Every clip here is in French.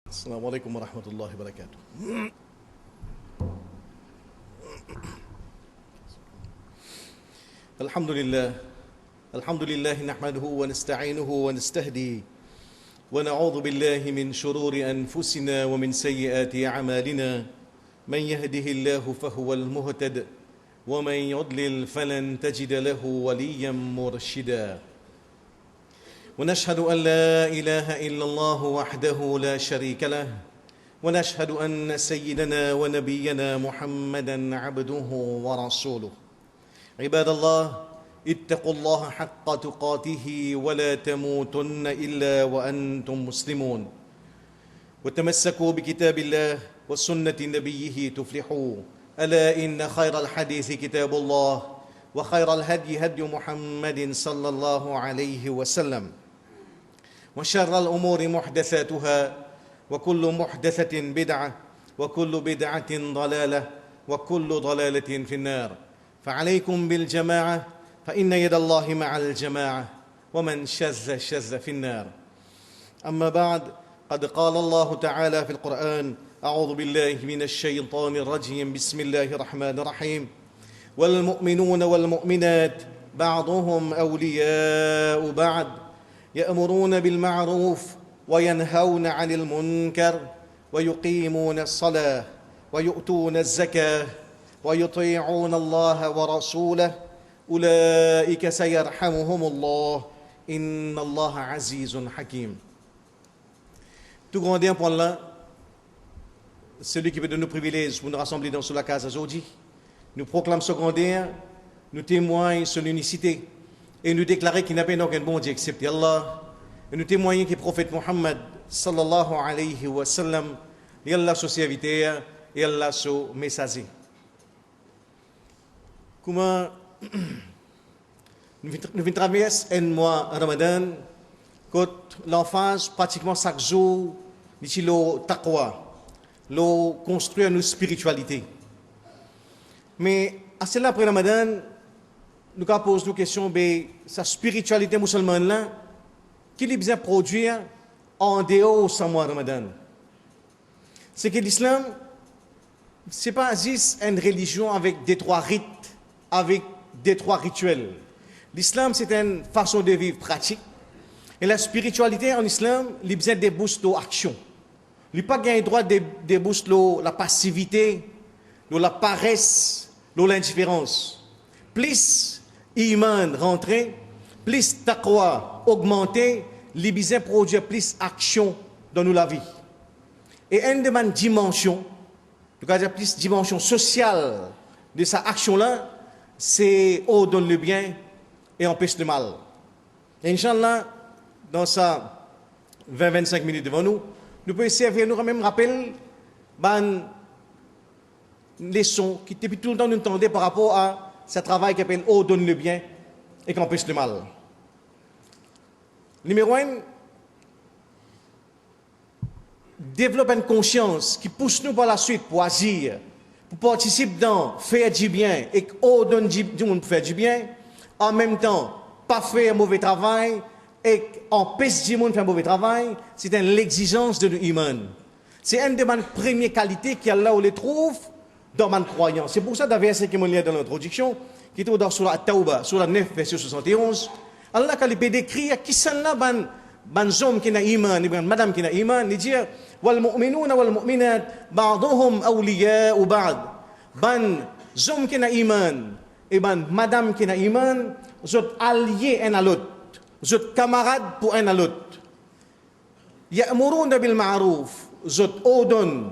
السلام عليكم ورحمة الله وبركاته. الحمد لله نحمده ونستعينه ونستهديه ونعوذ بالله من شرور أنفسنا ومن سيئات أعمالنا. من يهده الله فهو المهتد ومن يضلل فلن تجد له وليا مرشدا. ونشهد أن لا إله إلا الله وحده لا شريك له ونشهد أن سيدنا ونبينا محمدا عبده ورسوله. عباد الله، اتقوا الله حق تقاته ولا تموتن إلا وأنتم مسلمون، وتمسكوا بكتاب الله وسنة نبيه تفلحوا. ألا إن خير الحديث كتاب الله وخير الهدي هدي محمد صلى الله عليه وسلم، وشر الأمور محدثاتها وكل محدثة بدعة وكل بدعة ضلالة وكل ضلالة في النار. فعليكم بالجماعة فإن يد الله مع الجماعة ومن شذ شذ في النار. أما بعد، قد قال الله تعالى في القرآن: أعوذ بالله من الشيطان الرجيم، بسم الله الرحمن الرحيم: والمؤمنون والمؤمنات بعضهم أولياء بعض يأمرون بالمعروف وينهون عن المنكر ويقيمون الصلاة ويؤتون الزكاة ويطيعون الله ورسوله أولئك سيرحمهم الله إن الله عزيز حكيم. Tout grandeur pour Allah, celui qui veut de nos privilèges pour nous rassembler dans la case aujourd'hui, nous proclame ce grandeur, nous témoigne son unicité et nous déclarer qu'il n'y a pas aucun bon Dieu excepté Allah. Et nous témoignons que le prophète Muhammad sallallahu alayhi wa sallam est Allah son serviteur et Allah son messager. Comment nous traversons un mois Ramadan, quand l'enfance pratiquement chaque jour, d'ici le taqwa, le construire nos spiritualités. Mais à cela après Ramadan, nous posons nos questions, sa spiritualité musulmane là, qu'il est besoin de produire en dehors de ce mois Ramadan. C'est que l'islam, ce n'est pas juste une religion avec des trois rites, avec des trois rituels. L'islam, c'est une façon de vivre pratique. Et la spiritualité en islam, il a besoin de booster l'action. Il n'a pas le droit de booster la passivité, la paresse, l'indifférence. Plus iman rentrer, plus taqwa augmenter, il a besoin de produire plus action dans la vie. Et une des dimensions, plus dimension sociale de cette action-là, c'est donne le bien et empêche le mal. Et Inch'Allah, dans ça 20-25 minutes devant nous, nous pouvons essayer de nous même rappeler une leçon qui depuis tout le temps nous entendait par rapport à ce travail qui appelle donne le bien et qui empêche le mal. Numéro 1, développe une conscience qui pousse nous par la suite pour agir, pour participer dans faire du bien et donne du monde pour faire du bien, en même temps, pas faire un mauvais travail et empêcher du monde de faire un mauvais travail. C'est l'exigence de l'humain. C'est une des premières qualités qu'il y a là où on les trouve dans ma croyance. C'est pour ça, dans le verset qui est lié dans l'introduction, qui est dans Surah At-Tawbah, Surah 9, verset 71, Allah, quand il peut décrire qui sont là, les hommes qui ont iman, les madame qui ont iman, il dit wal mu'minuna wal mu'minat ba'duhum awliya'u ba'd. Les hommes qui ont iman et madame qui ont iman, ils sont alliés un à l'autre, ils sont camarades pour un à l'autre. Ya'muruna bil ma'ruf, ils ordonnent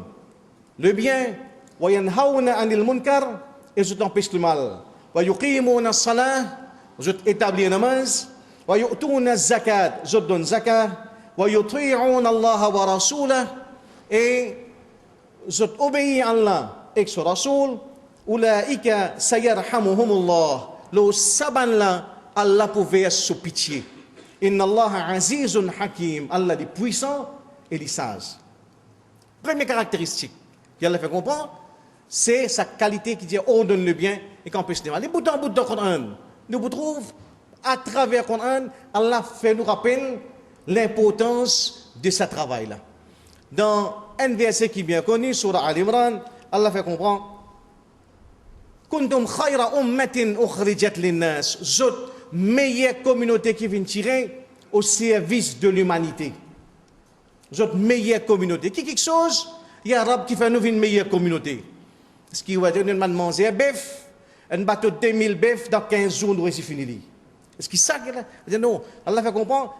le bien, wa yanhauna 'anil munkar, et ils empêchent le mal. Wa yuqimuna as-salah, ils établissent la namaz, wa yu'tuna az-zakat, ils donnent zakat, wa yuti'una Allah wa rasulahu, et ils obéissent à Allah et son Rasoul. Ulaika sayarhamuhumullah, le saban là, Allah pouvait se pitié. Inna Allah azizun hakim, Allah est puissant et est sage. Première caractéristique qu'il a fait comprendre, c'est sa qualité qui dit ordonne le bien et qu'empêche le mal. Les bouts en bout dans le Coran, nous trouvons à travers le Coran, Allah fait nous rappeler l'importance de ce travail-là. Dans un verset qui est bien connu, Surah Al-Imran, Allah fait comprendre Kuntum khayra ummatin ukhrijat linnas. Zot meilleure communauté qui vient tirer au service de l'humanité. Zot meilleure communauté. Qui quelque chose, il y a un arabe qui fait nous une meilleure communauté. Est-ce qu'il va dire une manger un bœuf, un bateau de 2000 bœufs dans 15 jours, nous c'est fini. Est-ce qu'il ça que non, Allah fait comprendre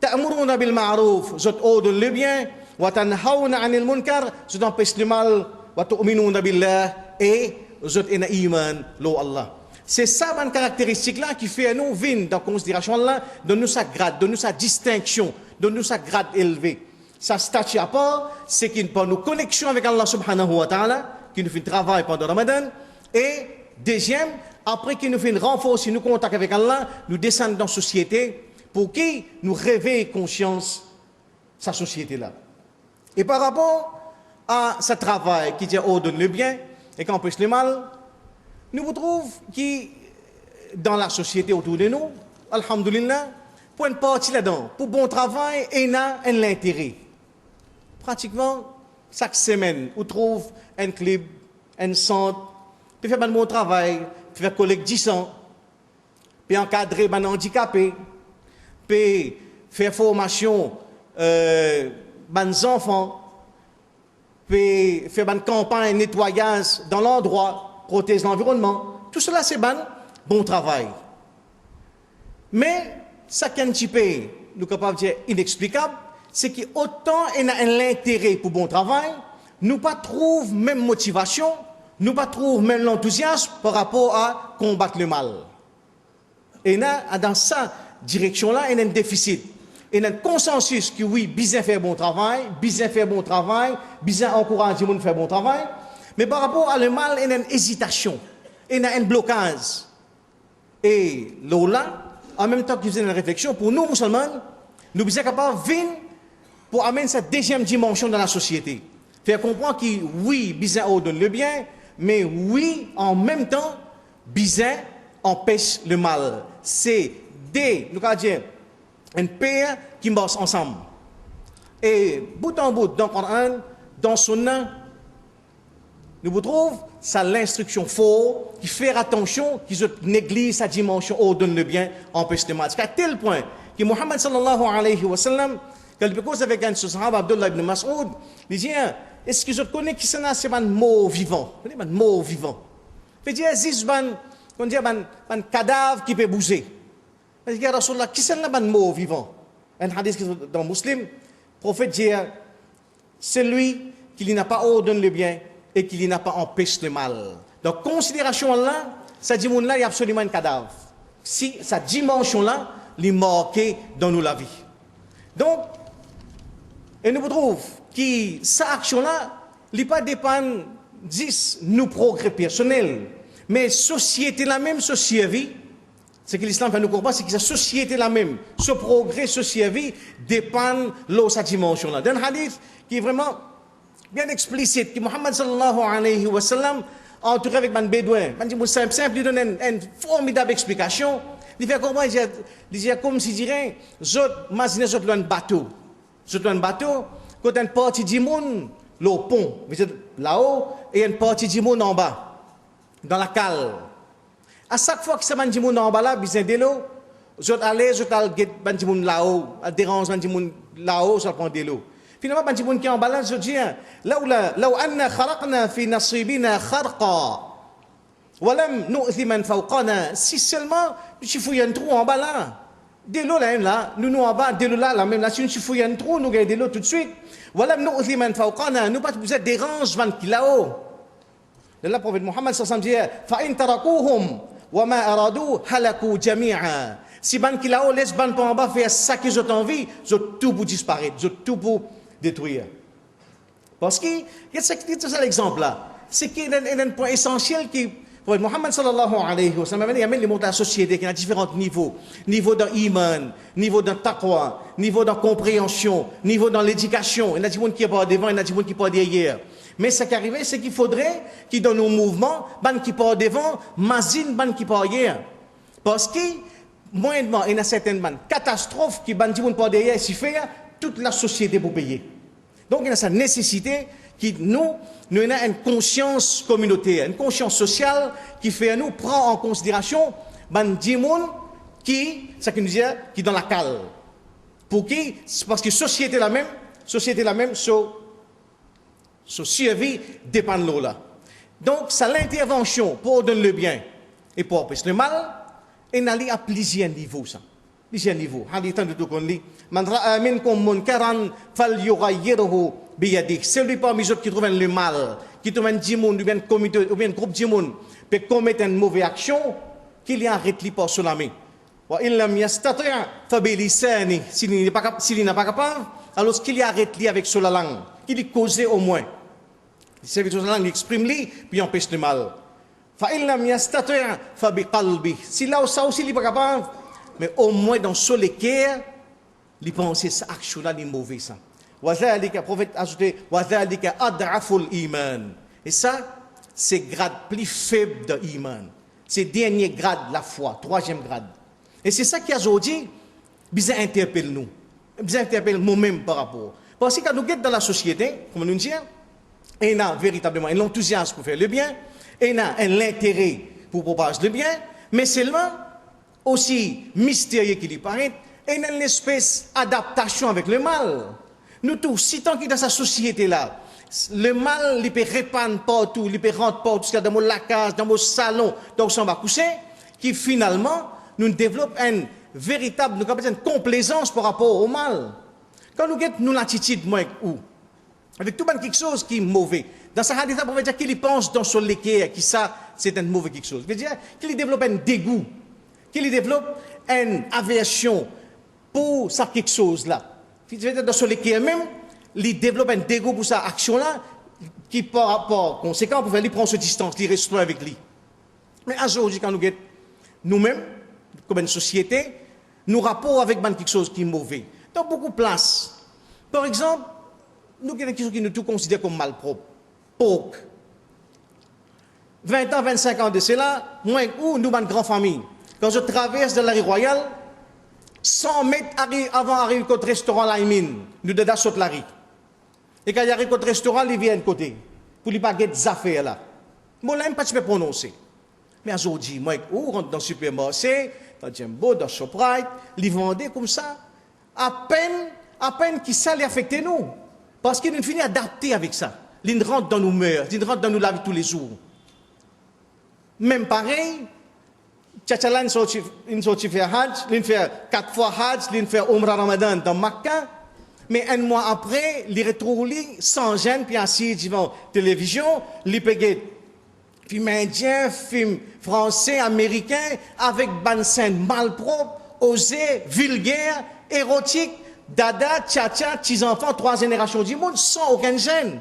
ta'muruna bil ma'ruf, zot ordonne le bien, wa tanhauna 'anil munkar, zot empêche le mal, wa tu'minuna billah et zot ena iman lo Allah. C'est ça une caractéristique là qui fait nous venir dans considération là, donne-nous sa grade, donne-nous sa distinction, donne-nous sa grade élevée. Sa statut à part, c'est qu'il nous nous connexion avec Allah subhanahu wa ta'ala, qui nous fait travail pendant Ramadan, et deuxième, après qu'il nous fait renforcer nos contacts avec Allah, nous descendons dans la société pour qui nous réveille conscience sa société là. Et par rapport à ce travail qui dit ordonne le bien et qui empêche le mal, nous vous trouvons qui dans la société autour de nous, alhamdulillah, pour une partie là-dedans, pour bon travail, et a un intérêt. Pratiquement, chaque semaine, on trouve un club, un centre, puis faire un bon travail, puis faire collecte 10 ans, puis encadrer les handicapés, puis faire formation les enfants, puis faire une campagne de nettoyage dans l'endroit, protéger l'environnement. Tout cela, c'est bon travail. Mais, ça qu'un petit peu, nous capables de dire inexplicable, c'est qu'autant il y a l'intérêt pour bon travail, nous pas trouve même motivation, nous pas trouve même l'enthousiasme par rapport à combattre le mal. Et dans cette direction-là, il y a un déficit. Il y a un consensus que oui, bien faire bon travail, bien encourager les gens à faire bon travail, mais par rapport à le mal, il y a une hésitation, il y a un blocage. Et là, en même temps que vous avez une réflexion, pour nous, musulmans, nous sommes capables de venir pour amener cette deuxième dimension dans la société. Faire comprendre que oui, bizarre ordonne le bien, mais oui, en même temps, bizarre empêche le mal. C'est nous allons dire, un paire qui marche ensemble. Et bout en bout, dans le Coran, dans Sunna, nous vous trouvons, c'est l'instruction forte qui fait attention, qui néglige sa dimension ordonne le bien, empêche le mal. C'est à tel point que Muhammad sallallahu alayhi wa sallam, quand il cause avec un sahaba Abdullah ibn Mas'ud, il dit, est-ce que je connais qui c'est un mot vivant? C'est un mot vivant. Il dit, c'est un cadavre qui peut bouger. Il dit, Rasulallah, qui c'est un mot vivant? Un hadith dans Muslim, le prophète dit, c'est lui qui n'a pas ordonné le bien et qui n'a pas empêché le mal. Donc, considération là, ça dit, là, il y a absolument un cadavre. Si cette dimension-là, il est marquée dans nous la vie. Donc, et nous trouvons que cette action-là, il ne dépend pas de nos progrès personnels, mais société la même, société, c'est que l'islam fait nous comprendre, c'est que la société la même, ce progrès, société, dépend de cette dimension-là. Dans un hadith qui est vraiment bien explicite, que Muhammad sallallahu alayhi wa sallam, entouré avec un bédouin, un simple, il donne une formidable explication. Il fait comment, il dit comme si dirait, imaginez un bateau. C'est un bateau, quand une partie du monde, le pont, là-haut, et une partie du monde en bas, dans la cale. À chaque fois que ça du monde en bas là, besoin de l'eau, je allais, je allais, du monde là-haut, à déranger du monde là-haut, je prends de l'eau. Finalement, du monde qui est en bas là, je dis, là où anna kharaqna fi nasibina kharqa, walam nu'thi man fawqana, si seulement, je fouille un trou en bas là. Dès l'eau là, nous en bas, dès l'eau là, même là, si nous fouillons un trou, nous gagnons de l'eau tout de suite. Voilà, nous aussi, nous pas vous êtes dérange, van qui là-haut. Là, le prophète Mohammed sallallahu alayhi wa sallam dit, fa in tarakuhum wa ma aradu halaku jami'a. Si ban qui là-haut laisse ban pas en bas faire ça que j'ai envie, j'ai tout pour disparaître, j'ai tout pour détruire. Parce que c'est ça l'exemple là. C'est qu'il y a un point essentiel qui pour Muhammad sallallahu alayhi wa sallam, il amène la société qui a différents niveaux. Niveau dans l'iman, niveau dans taqwa, niveau dans compréhension, niveau dans l'éducation. Il y a des gens qui partent devant, il y a des gens qui partent derrière. Mais ce qui arrive, c'est qu'il faudrait qu'ils dans nos mouvements, ban qui partent devant, mazine ban qui partent derrière. Parce que, moyennement, il y a certaines catastrophes qui ban qui partent derrière, s'y fait toute la société pour payer. Donc, il y a cette nécessité qui nous avons une conscience communautaire, une conscience sociale qui fait nous prendre en considération ben dimoun qui ça qui nous dit qui dans la cale. Pour qui parce que société la même survie dépend de l'eau là. Donc ça l'intervention pour donner le bien et pour empêcher le mal et n'aller à plusieurs niveaux ça. Plusieurs niveaux. Hadith de tout qu'on lit. Man ra'a minkum munkaran falyughayyirhu biyadihi. Celui parmi eux qui trouve le mal, qui trouve un djimoun ou bien comité ou bien groupe djimoun peut commettre une mauvaise action, qu'il y arrête li par sur la main. Wa in lam yastati' fa bi lisani. S'il n'a pas capable, alors qu'il y arrête li avec sur la langue, qu'il y cause au moins. C'est avec sur la langue, il exprime li puis empêche le mal. Fa in lam yastati' fa bi qalbi. Si là ça aussi il n'est pas capable, mais au moins dans ce cœur, il pense cette action-là est mauvais ça. Wazalika, prophète ajouté, wazalika ad'aful iman. Et ça, c'est grade plus faible de iman. C'est dernier grade de la foi, troisième grade. Et c'est ça qui a aujourd'hui, bizarre interpelle nous, bizarre interpelle nous-mêmes par rapport. Parce que quand nous sommes dans la société, comme nous disons, on a véritablement l'enthousiasme pour faire le bien, on a l'intérêt pour propager le bien, mais seulement aussi mystérieux qu'il y paraît, et une espèce d'adaptation avec le mal. Nous tous, si tant qu'il est dans sa société-là, le mal, il peut répandre partout, il peut rentrer partout, dans la case, dans mon salon, dans son va coucher, qui finalement, nous développons une véritable, nous avons une complaisance par rapport au mal. Quand nous avons nous l'attitude, moi, où avec tout quelque chose qui est mauvais. Dans sa hadith, on va dire qu'il pense dans son léquer, qui ça, c'est un mauvais quelque chose. Je veux dire qu'il développe un dégoût, qu'il développe une aversion pour ça quelque chose là. Dans son léquer même, il développe un dégoût pour sa action là, qui par rapport conséquent, pour faire lui prendre cette distance, il reste avec lui. Mais aujourd'hui, quand nous avons nous-mêmes, comme une société, nous rapport avec quelque chose qui est mauvais. Dans beaucoup de places. Par exemple, nous avons quelque chose qui nous tout considère comme malpropre. Porc. 20 ans, 25 ans de cela, moi ou nous, une grande famille. Quand je traverse de la rue Royale, 100 mètres avant d'arriver au restaurant Laimine, nous devons sauter la rue. Et quand il arrive au restaurant, il vient de côté. Pour ne pas get des affaires là. Moi, là, je ne peux pas prononcer. Mais aujourd'hui, moi, où rentre dans le supermarché, dans Jumbo, dans Shoprite, les vendent comme ça. À peine qui ça les affecte nous. Parce qu'ils nous finissent adapter avec ça. Ils rentrent dans nos mœurs, ils rentrent dans nos la vie tous les jours. Même pareil, Tchatchalan, ils sont faire Hajj, ils font 4 fois Hajj, ils font Umrah Ramadan dans Makkah. Mais un mois après, ils retrouvent sans gêne, puis assis devant la télévision, ils payent film indien, film français, américain, avec ban scène malpropre, osé, vulgaire, érotique, dada, tcha-tcha, petits enfants, 3 générations du monde, sans aucun gêne.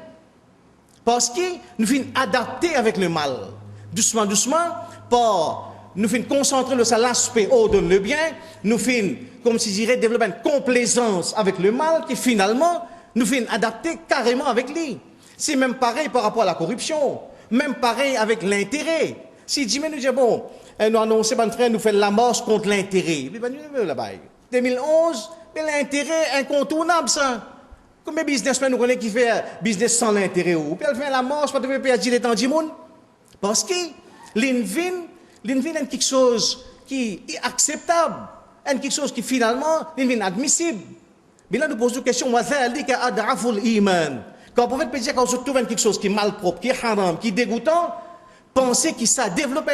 Parce que nous finissons adapter avec le mal. Doucement, nous finissons concentrer sur l'aspect haut de le bien, nous finissons, comme si je dirais, développer une complaisance avec le mal, qui finalement, nous finissons adapter carrément avec lui. C'est même pareil par rapport à la corruption. Même pareil avec l'intérêt. Si Jimmy nous dit, bon, nous annonçons, mon frère, nous fait l'amorce contre l'intérêt. 2011, mais l'intérêt incontournable, ça. Combien de businessmen nous connaissons qui fait business sans l'intérêt? Ou puis elle fait l'amorce, parce que peut dire les temps du monde. Parce que l'invine est quelque chose qui est acceptable. Quelque chose qui finalement, l'invine admissible. Mais là, nous posons une question, وَذَلِكَ أَضْعَفُ الْإِيمَانِ. Quand vous pouvez dire quand vous trouvez quelque chose qui est malpropre, qui est haram, qui est dégoûtant, pensez que ça développe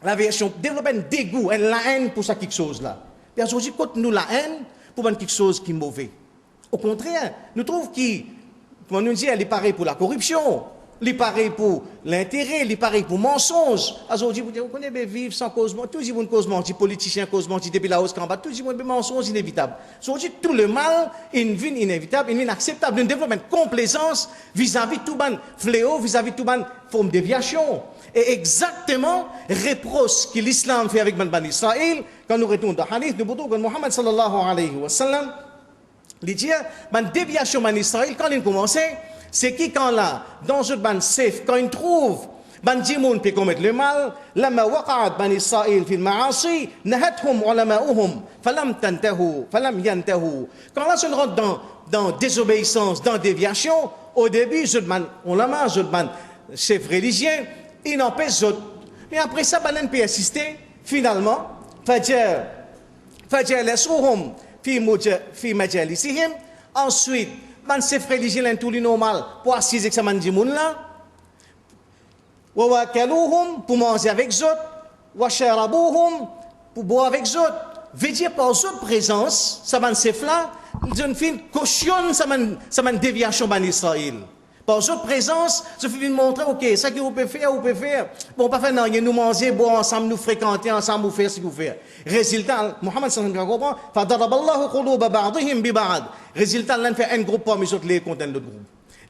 l'aversion, développe un dégoût, la haine pour ça quelque chose là. Et aujourd'hui, quand nous la haine pour quelque chose qui est mauvais. Au contraire, nous trouvons qu'on nous dit, elle est pareille pour la corruption, elle est pareille pour l'intérêt, elle est pareille pour mensonge. Aujourd'hui, vous connaissez vivre sans cause, tout le monde cause menti, politicien cause menti, depuis la hausse combat, tout le monde mensonge inévitable. Aujourd'hui, tout le mal, une vie inévitable, une vie inacceptable, nous développons une complaisance vis-à-vis de tout le fléau, vis-à-vis de tout le forme de déviation. Et exactement, reproche que l'islam fait avec Bani Israël, quand nous retournons dans le hadith, nous voyons que Mohammed sallallahu alayhi wa sallam, il dit, une déviation Bani Israël, quand il commençait, c'est qui quand là, dans une bande safe, quand il trouve ban jimoun peut commettre le mal, lama waqa'at ban Israël fil ma'asi, nahathum ulama'uhum, falam tantahu, falam yantahu. Quand Allah se rentre dans désobéissance, dans déviation, au début, ulama, chef religieux, il n'empêche autres. Mais après ça, ban peut assister, finalement, fajr lesruhum fi majalisihim, ensuite, ban chef religieux tout le normal pour assister avec ça man jimoun là. Wa wakaluhum pour manger avec eux, wa sharabuhum pour boire avec eux. Veut dire par eux présence, ça man chef là, jeune fille cautionne ça man déviation ban Israël. Par eux présence, je fais montrer OK, ça que vous pouvez faire, Bon pas faire non, nous manger, boire ensemble, nous fréquenter ensemble, vous faire ce que vous faites. Résultat, Mohammed sallallahu alayhi wa sallam comprend, fa daraballahu quluba ba'dihim bi ba'd. Résultat, l'un fait un groupe parmi les autres les contre l'autre groupe.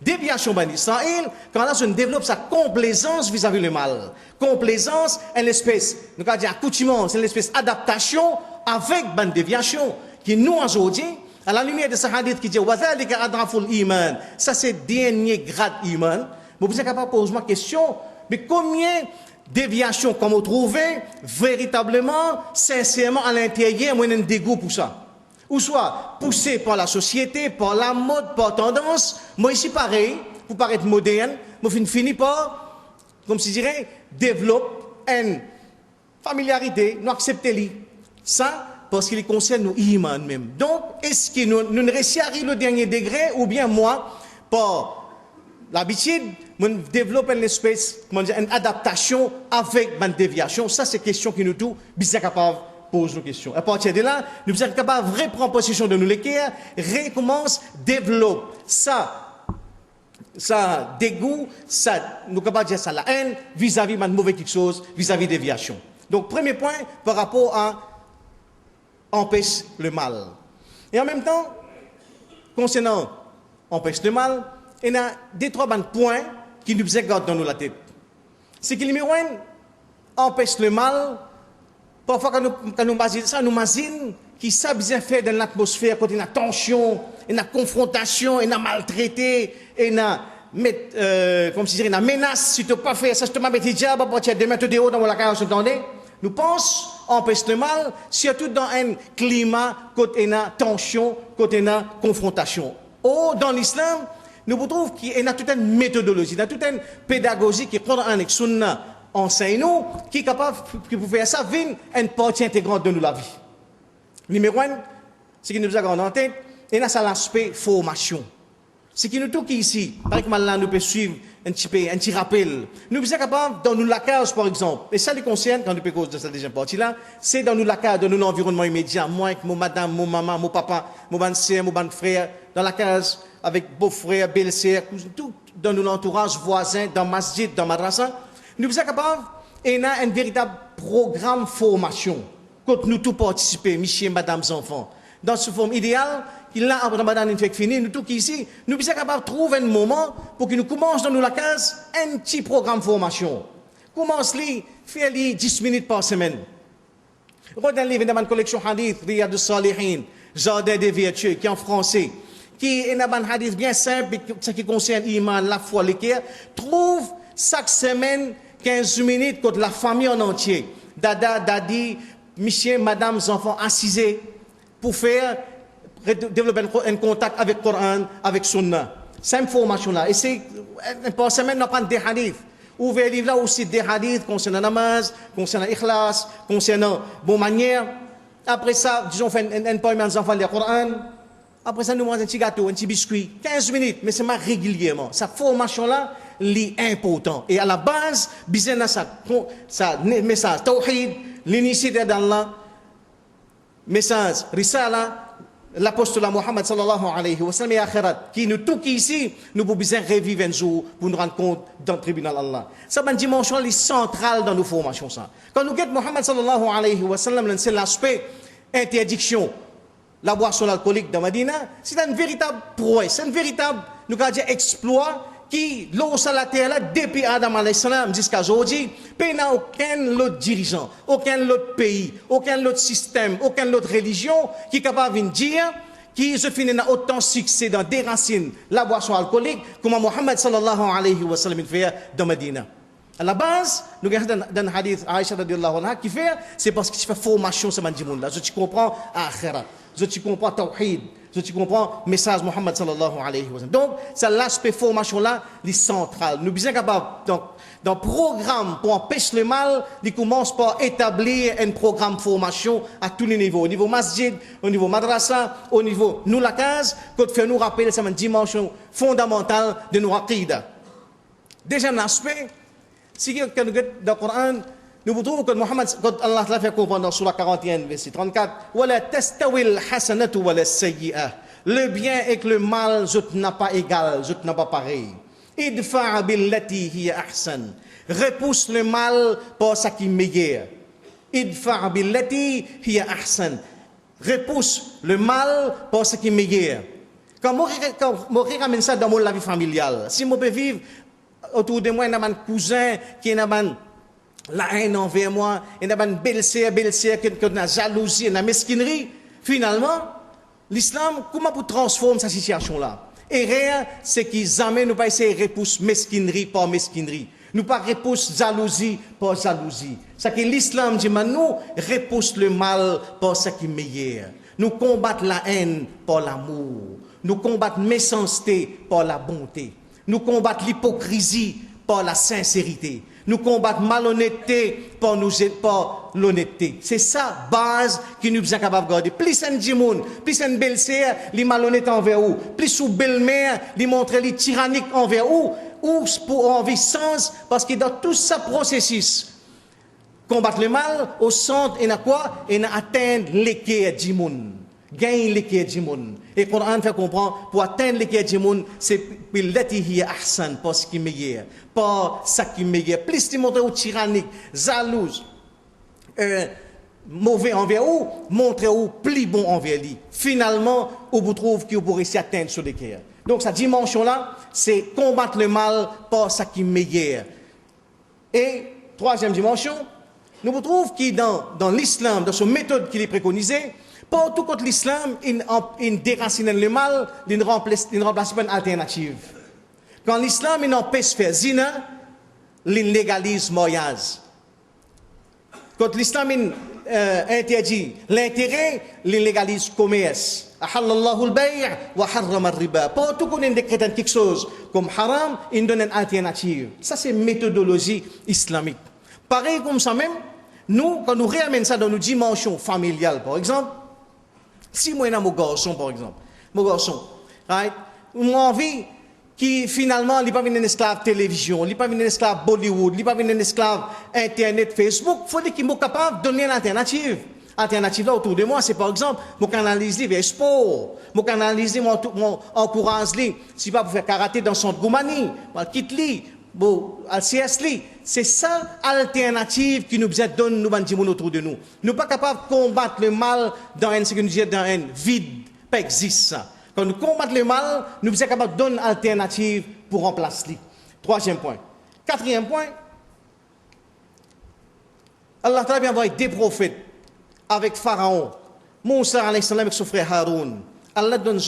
Déviation ban Israël, quand là on développe sa complaisance vis-à-vis le mal. Complaisance, une espèce, nous allons dire accoutumance, c'est une espèce d'adaptation avec ban déviation qui nous aujourd'hui, à la lumière de ce hadith qui dit wazalika adraful iman, ça c'est dernier grade iman. Vous êtes capable de poser ma question, mais combien déviations comme vous trouvez véritablement, sincèrement à l'intérieur, moi un dégoût pour ça. Ou soit poussé par la société, par la mode, par tendance. Moi ici pareil, pour paraître moderne, moi finis par, comme je dirais, développe une familiarité, nous acceptons ça parce qu'il concerne nos iman même. Donc, est-ce que nous réussissons à arriver au dernier degré ou bien moi, par l'habitude, je développe une espèce, comment dire, une adaptation avec ma déviation. Ça, c'est une question qui nous tout, bien capable pose nos questions. À partir de là, nous sommes capables de reprendre possession de nous l'équerre, recommence, développe ça dégoût, ça, nous sommes capables de dire ça la haine vis-à-vis de mauvaise quelque chose, vis-à-vis déviation. Donc, premier point par rapport à empêche le mal. Et en même temps, concernant empêche le mal, il y a deux, trois points qui nous gardent dans la tête. C'est que numéro un, empêche le mal. Parfois, quand nous imaginons ça, nous imaginons qui ça bien fait dans l'atmosphère, quand il y a tension, il y a confrontation, il y a maltraité, il y a comme si une menace, si tu n'as pas fait ça, je te mets hijab, tu as des mètres de haut dans la carrière, nous pensons empêche le mal, surtout dans un climat, quand il y a tension, quand il y a confrontation. Or, dans l'islam, nous trouvons qu'il y a toute une méthodologie, il y a toute une pédagogie qui prend un sunna enseigne-nous, qui est capable de faire ça, vient une partie intégrante de nous la vie. Numéro un, ce qui nous a en tête, et là, c'est l'aspect formation. Ce qui nous touche ici, par exemple, là, nous pouvons suivre un petit rappel. Nous sommes capables, dans nous la case, par exemple, et ça les concerne, quand nous pouvons cause de cette deuxième partie-là, c'est dans nous la case, dans nous l'environnement immédiat, moi, avec mon madame, mon maman, mon papa, mon ban sœur, mon ban frère, dans la case, avec beau-frère, belle-sœur, tout, dans nous l'entourage voisin, dans masjid, dans madrasa. Nous sommes capables, et on a un véritable programme formation, quand nous tous participer, messieurs, madame, enfants, dans ce forme idéale, qu'il a après Ramadan une fait fini, nous tous ici, nous sommes capables de trouver un moment pour que nous commencions dans nous la case un petit programme formation. Commence-les, fais-les 10 minutes par semaine. Regardez évidemment une collection hadith, Riyad al-Salihin, Jardin des vertus, qui est en français, qui est un hadith bien simple, qui concerne l'iman, la foi, l'équerre, trouve chaque semaine 15 minutes contre la famille en entier. Dada, dadi, monsieur, madame, enfants, assisés, pour faire développer un contact avec le Coran, avec Sunna. Cette information-là. Et c'est, par semaine, on prend des hadiths. Ouvrez le livre là aussi des hadiths concernant la namaz, concernant l'ikhlas, concernant bonne manière. Après ça, disons, on fait un poème aux enfants, le Coran. Après ça, nous mangeons un petit gâteau, un petit biscuit. 15 minutes, mais c'est régulièrement. Cette formation-là, est importante. Et à la base, bizarre ça message tawhid, l'initiative d'Allah, message risala, l'apostolat Muhammad sallallahu alayhi wa sallam et akhirat, qui nous tout ici, nous pouvons bien revivre un jour pour nous rendre compte dans le tribunal Allah. Ça, c'est une dimension centrale dans nos formations. Ça. Quand nous regardons Muhammad sallallahu alayhi wa sallam, c'est l'aspect interdiction, la boisson alcoolique dans Medina, c'est un véritable prouesse, c'est un véritable, nous allons dire, exploit qui, l'eau sur la terre, là, depuis Adam alayhi salam jusqu'à aujourd'hui, il n'y a aucun autre dirigeant, aucun autre pays, aucun autre système, aucune autre religion qui est capable de dire qui se finit dans autant succès dans des racines, la boisson alcoolique, comme Muhammad sallallahu alayhi wa sallam fait dans Medina. À la base, nous avons dans le hadith Aïcha radiallahu anha qui fait, c'est parce que tu fais formation sur ce monde là. Tu comprends Akhirat, tu comprends Tawhid, tu comprends le message de Muhammad sallallahu alayhi wa sallam. Donc, c'est l'aspect formation là, les central. Nous sommes bien capables, dans le programme pour empêcher le mal, il commence par établir un programme de formation à tous les niveaux. Au niveau masjid, au niveau madrasa, au niveau nous la case, quand fait nous rappeler c'est une dimension fondamentale de nos aqidah. Deuxième aspect, si dans le Coran, nous trouvons que Muhammad, quand Allah l'a fait comprendre dans Surah 41, verset 34, وَلَا تَسْتَوِي الْحَسَنَةُ وَلَا السَّيِّئَةُ. Le bien et le mal, je n'ai pas égal, je n'ai pas pareil. Idfa' billati hiya ahsan. Repousse le mal par ce qui est meilleur. Idfa' billati hiya ahsan. Repousse le mal par ce qui est meilleur. Quand je ramène ça dans la vie familiale, si je peux vivre autour de moi, il y a un cousin qui a la haine envers moi, il y a une belle-sœur qui a la jalousie, la mesquinerie. Finalement, l'islam, comment pour transformer cette situation-là? Et rien, c'est qu'ils amènent, nous pas essayer de repousser mesquinerie par mesquinerie. Nous pas repousser jalousie par jalousie. C'est que l'islam dit, nous repousse le mal par ce qui est meilleur. Nous combattons la haine par l'amour. Nous combattons la méchanceté par la bonté. Nous combattons l'hypocrisie par la sincérité. Nous combattons malhonnêteté par l'honnêteté. C'est ça, base, qui nous sommes capables de garder. Plus un djimoun, plus une belle-sœur, les malhonnêtes envers vous. Plus une belle-mère, les montrer les tyranniques envers vous. Ou pour envie sens, parce que dans tout ce processus, combattre le mal, au centre, et à quoi? Et à atteindre l'équerre djimoun. Gagne l'équerre djimoun. Et le Coran fait comprendre, pour atteindre l'équerre djimoun, c'est billati hiya ahsan, pour ce qui est meilleur. Pas ça qui est meilleur. Plus tu montres aux tyranniques, jalouse, mauvais envers vous, montrez-vous plus bon envers lui. Finalement, on vous trouve que vous pourrez s'y atteindre sur l'équerre. Donc, cette dimension-là, c'est combattre le mal par ça qui est meilleur. Et, troisième dimension, nous vous trouvons que dans l'islam, dans cette méthode qu'il est préconisée, pas tout contre l'islam, il déracine le mal, il ne remplace pas une alternative. Quand l'islam il empêche de faire zina, il légalise le mariage. Quand l'islam interdit l'intérêt, il légalise le commerce. Ahallallahu al-bay' wa harrama al-riba. Pas tout qu'on décrète quelque chose comme haram, il donne une alternative. Ça c'est méthodologie islamique. Pareil comme ça même, nous, quand nous réamènons ça dans nos dimensions familiales, par exemple, si moi j'ai mon garçon, par exemple, mon garçon, right, j'ai envie qui finalement, il n'est pas un esclave télévision, il n'est pas un esclave Bollywood, il n'est pas un esclave Internet, Facebook, il faut qu'il soit capable de donner une alternative. Alternative là autour de moi, c'est par exemple, mon canaliser vers sport, mon canaliser, mon encourage, si pas pour faire karaté dans son Goumani, mon quitte-li, bon, à CS-li. C'est ça, alternative qui nous donne, nous bandimons autour de nous. Nous ne sommes pas capables de combattre le mal dans un vide, pas existe ça. Quand nous combattons le mal, nous sommes capables de donner une alternative pour remplacer. Troisième point. Quatrième point, Allah a bien envoyé des prophètes avec Pharaon, Moussa alayhi salam avec son frère Haroun. Allah donne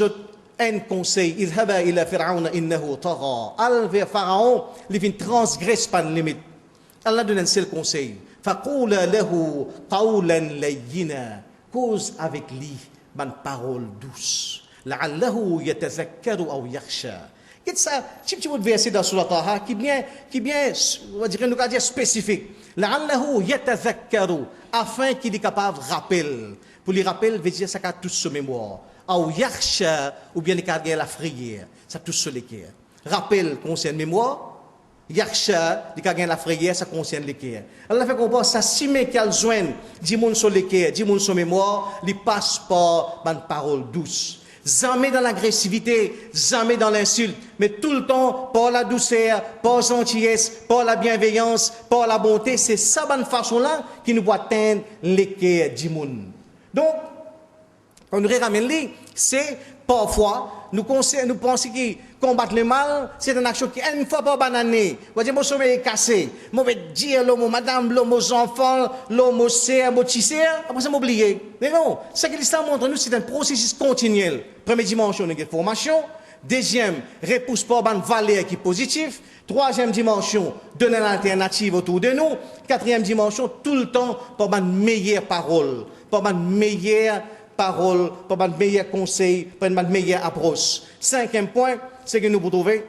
un conseil. Idhaba ila Fir'auna innahu tagha. Al vers Pharaon, il vient transgresser pas de limite. Allah donne un seul conseil. Faqula lahu qawlan layyina. Cause avec lui, une parole douce. La'allahu yatazakkaru aw yakhsha. Qu'est-ce ça? Si tu veux verser dans Surah Taha qui bien, on va dire, nous va dire spécifique. La'allahu yatazakkaru, afin qu'il est capable de rappeler. Pour les rappeler, veut dire ça a tout sur mémoire. Ou yakhsha, ou bien les carrières la frayeur. Ça touche sur les cœurs. Rappel concerne mémoire. Yakhsha, les carrières la frayeur, ça concerne les cœurs. Allah fait comprendre ça, si mais qu'elle joigne, dis moun sur les cœurs, dis moun sur mémoire, il passe par une parole douce. Jamais dans l'agressivité, jamais dans l'insulte, mais tout le temps par la douceur, par la gentillesse, par la bienveillance, par la bonté. C'est ça, bonne façon-là, qui nous doit atteindre les cœurs du monde. Donc, quand nous ramènons, c'est parfois, nous pensons que combattre le mal, c'est une action qui, une fois par banane, on va dire, mon sommeil est cassé, je vais dire, l'homme, madame, l'homme, aux enfants, l'homme, aux sœurs, aux tisseurs, après ça, m'oublier. Mais non, ce que l'islam montre nous, c'est un processus continuel. Première dimension, nous avons formation. Deuxième, repousse pas ban valeur qui est positif. Troisième dimension, donner une alternative autour de nous. Quatrième dimension, tout le temps, pour ban meilleure parole, pour ban meilleure parole, pour ban meilleur conseil, pour ban meilleure approche. Cinquième point, c'est que nous pouvons trouver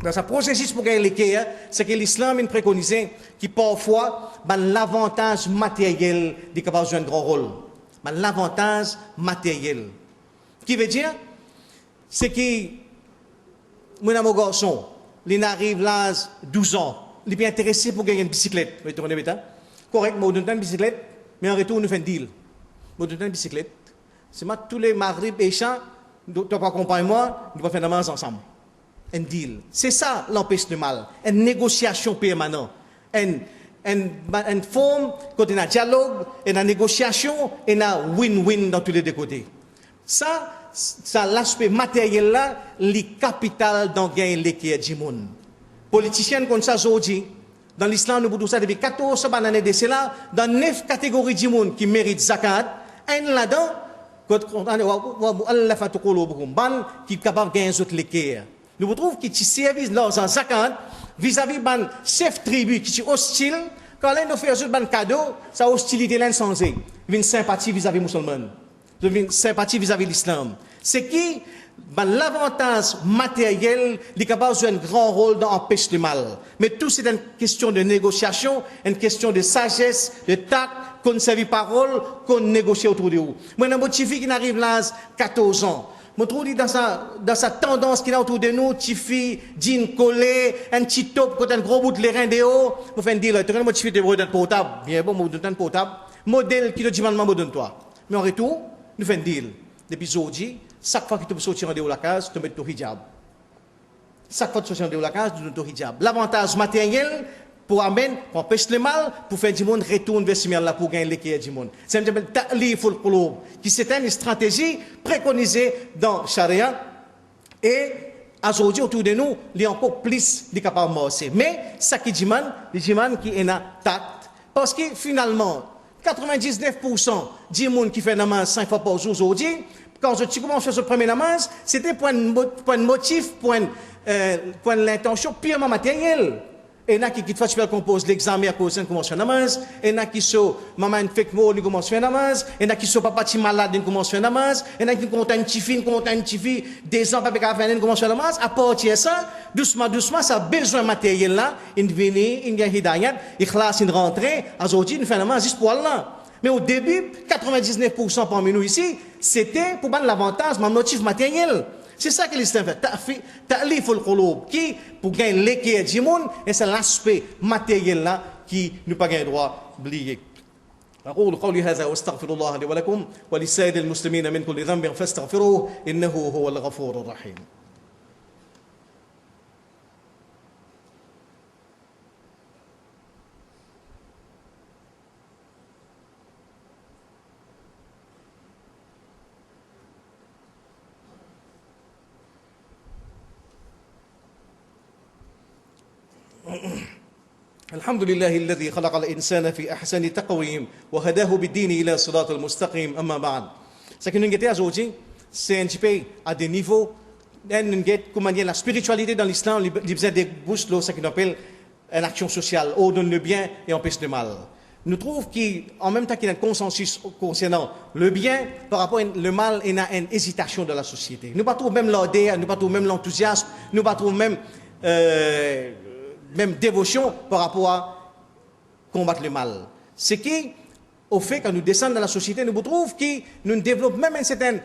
dans ce processus pour gagner l'équerre, c'est que l'islam a préconisé qui parfois l'avantage matériel est capable de jouer un grand rôle. L'avantage matériel. Qui veut dire, c'est que mon garçon, il arrive là 12 ans, il est bien intéressé pour gagner une bicyclette. Vous voyez, correct, je donne une bicyclette, mais en retour, nous faisons un deal. Je donne une bicyclette. C'est moi, tous les magrib et chants, tu vas accompagner moi, nous allons faire des mains ensemble. Un deal. C'est ça l'empêche le mal. Une négociation permanente. Une forme, quand il y a un dialogue, une négociation, et un win-win dans tous les deux côtés. Ça l'aspect matériel là, le capital dans gagner l'équerre du monde. Politiciens comme ça aujourd'hui, dans l'islam, nous disons ça depuis 14 années de cela, dans 9 catégories du monde qui méritent zakat, un là-dedans, qui est capable de gagner l'équerre. Nous trouvons que tu services dans un zakat vis-à-vis d'un chef tribu qui est hostile, quand l'un nous fait un cadeau, sa hostilité est sans une sympathie vis-à-vis musulmane, une sympathie vis-à-vis l'islam. C'est qui l'avantage matériel est capable de jouer un grand rôle dans l'empêche le mal. Mais tout c'est une question de négociation, une question de sagesse, de tact, qu'on servit parole, qu'on négocie autour de vous. Moi, un petit fille qui arrive là 14 ans, je trouve dans sa tendance qui est autour de nous, petit fille, jean collé, un petit top, quand un gros bout de l'airain de haut, je fais un deal, tu as un petit fille de modèle portable, bien bon, je donne un portable, modèle qui te dit maintenant, je donne toi. Mais en retour, nous faisons un deal. Depuis aujourd'hui, chaque fois que tu peux sortir de la case, tu mets ton hijab. Chaque fois que tu sortir de la case, tu mets ton hijab. L'avantage matériel, pour amener, pour empêcher le mal, pour faire du monde retourne vers ce là pour gagner l'équerre du monde. C'est un ta'liful qulub, qui c'est une stratégie préconisée dans Sharia et aujourd'hui autour de nous, il y a encore plus de capables de marcher. Mais ça qui dit qui est un tact, parce que finalement 99% du monde qui fait namaz 5 fois par jour aujourd'hui, quand tu commences à faire ce premier namaz, c'était pour un motif, pour l'intention purement matérielle. Et là qui fait compose l'examen à cause de commence à faire namaz, et là qui so maman fait que il commence à faire namaz, et là qui so papa ti malade il commence à faire namaz, et là qui compte un petit fille des ans pas faire il commence à faire namaz. À partir de ça, doucement ça besoin matériel là, il vient il y a hidayat, ikhlas il rentre, aujourd'hui il fait namaz juste pour Allah. Mais au début 99% parmi nous ici, c'était pour prendre l'avantage mon motif matériel. C'est ça que l'islam fait. Ta'liful qulub, qui, pour gagner l'équerre du monde, et c'est l'aspect matériel là qui nous pas gagner droit d'oublier. أقول قولي هذا واستغفر الله لي ولكم ولسائر المسلمين من كل ذنب فاستغفروه إنه هو الغفور الرحيم. الحمد لله الذي خلق الإنسان في أحسن تقويم وهداه بالدين إلى صراط المستقيم أما بعد. Ce que nous avons aujourd'hui, c'est un petit peu à des niveaux, comment dire, la spiritualité dans l'islam, il y a des boosts, ce qu'on appelle une action sociale, ordonne le bien et empêche le mal. Nous trouvons qu'en même temps qu'il y a un consensus concernant le bien, par rapport au mal, il y a une hésitation de la société. Nous ne trouvons pas même l'ordre, nous ne trouvons pas même l'enthousiasme, nous ne trouvons même dévotion par rapport à combattre le mal. Ce qui, au fait, quand nous descendons dans la société, nous trouvons que nous développons même une certaine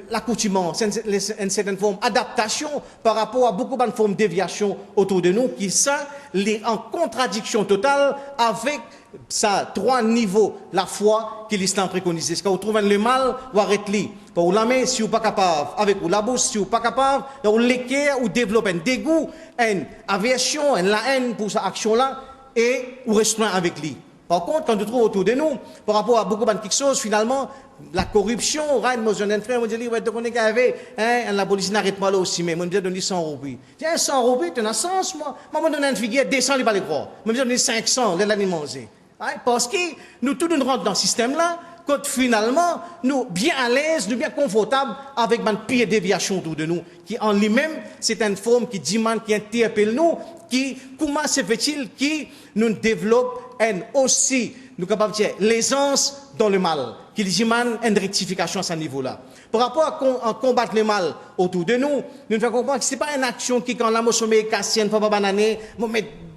l'accoutumance, une certaine forme d'adaptation par rapport à beaucoup de formes de déviation autour de nous, qui sont en contradiction totale avec ça, 3 niveaux, la foi que l'islam préconise. Quand vous trouvez le mal, vous arrêtez. Pour la main, si vous n'êtes pas capable, avec la bouche, si vous n'êtes pas capable, vous l'équerre, vous développez un dégoût, une aversion, une haine pour cette action-là, et vous restez avec lui. Par contre, quand vous trouvez autour de nous, par rapport à beaucoup de choses, finalement, la corruption, un frère, on dit, ouais, tu connais qu'il y avait, la police n'arrête pas là aussi, mais on me dit, donne 100 roupies. Tiens, 100 roupies, tu as un sens, moi. Moi, je donne une figure, 200, il ne va pas les croire. Je me dis, donne 500, les l'année manger. Parce que nous, tous nous rentrons dans ce système-là, quand finalement, nous bien à l'aise, nous bien confortables avec une pire déviation autour de nous, qui en lui-même, c'est une forme qui demande, qui interpelle nous, qui, comment se fait-il, qui nous développe aussi, nous capables de dire, l'aisance dans le mal, qui demande une rectification à ce niveau-là. Par rapport à combattre le mal autour de nous, nous devons comprendre que ce n'est pas une action qui, quand la motion est cassienne, faut pas bananer,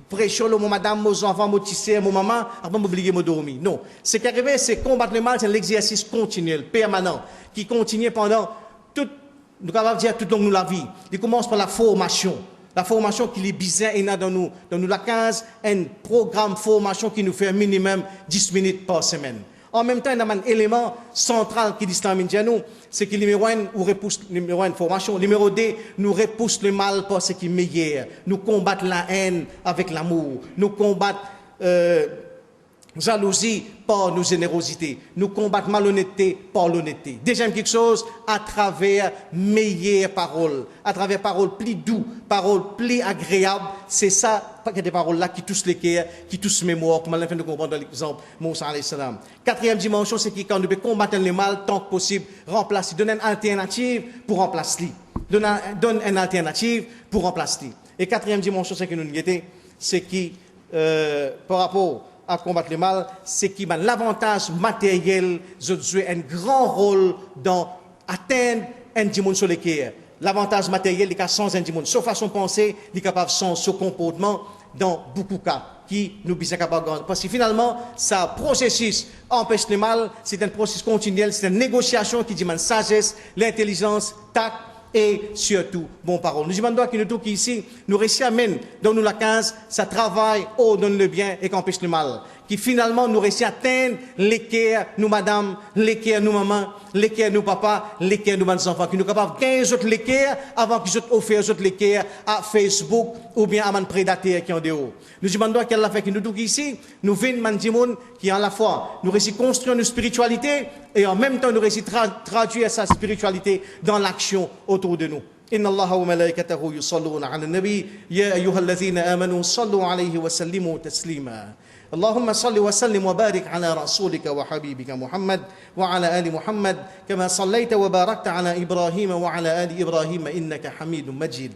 pression, mon madame, mon enfant, mon tissé, mon maman, avant m'obliger de dormir. Non. Ce qui arrive, c'est combattre le mal, c'est l'exercice continuel, permanent, qui continue pendant toute, nous capables dire, toute la vie. Il commence par la formation. La formation qui est bizarre et dans nous la 15, un programme formation qui nous fait un minimum 10 minutes par semaine. En même temps, il y a un élément central qui l'islam dit à nous, c'est que numéro 1, nous repousse numéro 1 formation, numéro 2, nous repousse le mal par ce qui est meilleur. Nous combattons la haine avec l'amour. Nous combattons jalousie par nos générosités. Nous combattons malhonnêteté par l'honnêteté. Deuxième quelque chose, à travers meilleures paroles, à travers paroles plus douces, paroles plus agréables. C'est ça, pas que des paroles-là qui touchent les cœurs, qui touchent les mémoires, comme on l'a fait de comprendre dans l'exemple Moussa alayhi salam. Quatrième dimension, c'est que quand nous pouvons combattre le mal tant que possible, remplacer, donner une alternative pour remplacer. Donne une alternative pour remplacer. Et quatrième dimension, c'est que nous guettons, c'est qui, par rapport à combattre le mal, c'est qui l'avantage matériel joue un grand rôle dans atteindre un dimension sur le cœur. L'avantage matériel est sans un dimension. Sauf façon de penser, il est capable sans ce comportement dans beaucoup de cas qui nous sommes capables de. Parce que finalement, ça processus empêche le mal, c'est un processus continuel, c'est une négociation qui demande sagesse, l'intelligence, tact et surtout, bon parole. Nous demandons que nous tous ici, nous réussissons à mener dans nous la 15, ça travaille, donne le bien et qu'empêche le mal. Qui finalement nous réussissons à atteindre l'équerre, nous madame, l'équerre, nous maman, l'équerre, nous papa, l'équerre, nous enfants, qui nous capables de 15 autres l'équerre avant qu'ils soient offerts aux autres l'équerre à Facebook ou bien à un prédateur qui est en dehors. Nous demandons qu'elle a fait que nous tous ici, nous venons mandimoun qui à la fois nous réussissons à construire une spiritualité et en même temps nous réussissons à traduire sa spiritualité dans l'action autour de nous. إن الله وملائكته يصلون على النبي يا أيها الذين آمنوا صلوا عليه وسلموا تسليما اللهم صل وسلم وبارك على رسولك وحبيبك محمد وعلى آل محمد كما صليت وباركت على إبراهيم وعلى آل إبراهيم إنك حميد مجيد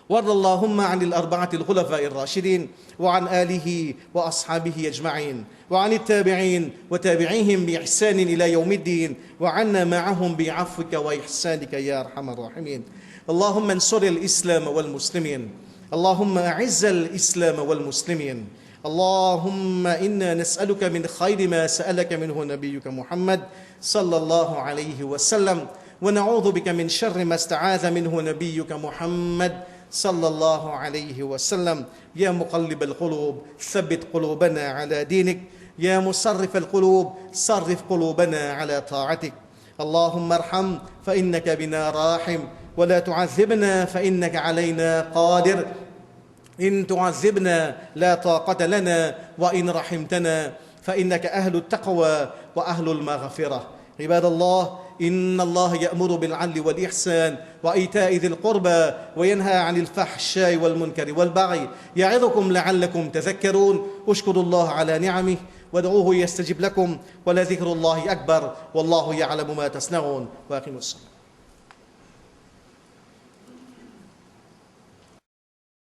وارض اللهم عن الأربعة الخلفاء الراشدين وعن آله وأصحابه أجمعين وعن التابعين وتابعيهم بإحسان إلى يوم الدين وعنا معهم بعفوك وإحسانك يا أرحم الراحمين اللهم انصر الإسلام والمسلمين اللهم أعز الإسلام والمسلمين اللهم إنا نسألك من خير ما سألك منه نبيك محمد صلى الله عليه وسلم ونعوذ بك من شر ما استعاذ منه نبيك محمد صلى الله عليه وسلم يا مقلب القلوب ثبت قلوبنا على دينك يا مصرف القلوب صرف قلوبنا على طاعتك اللهم ارحم فإنك بنا راحم ولا تعذبنا فإنك علينا قادر إن تعذبنا لا طاقة لنا وإن رحمتنا فإنك أهل التقوى وأهل المغفرة عباد الله إن الله يأمر بالعدل والإحسان وإيتاء ذي القربى وينهى عن الفحشاء والمنكر والبغي يعظكم لعلكم تذكرون اشكروا الله على نعمه وادعوه يستجب لكم ولذكر الله أكبر والله يعلم ما تصنعون وأقيموا الصلاة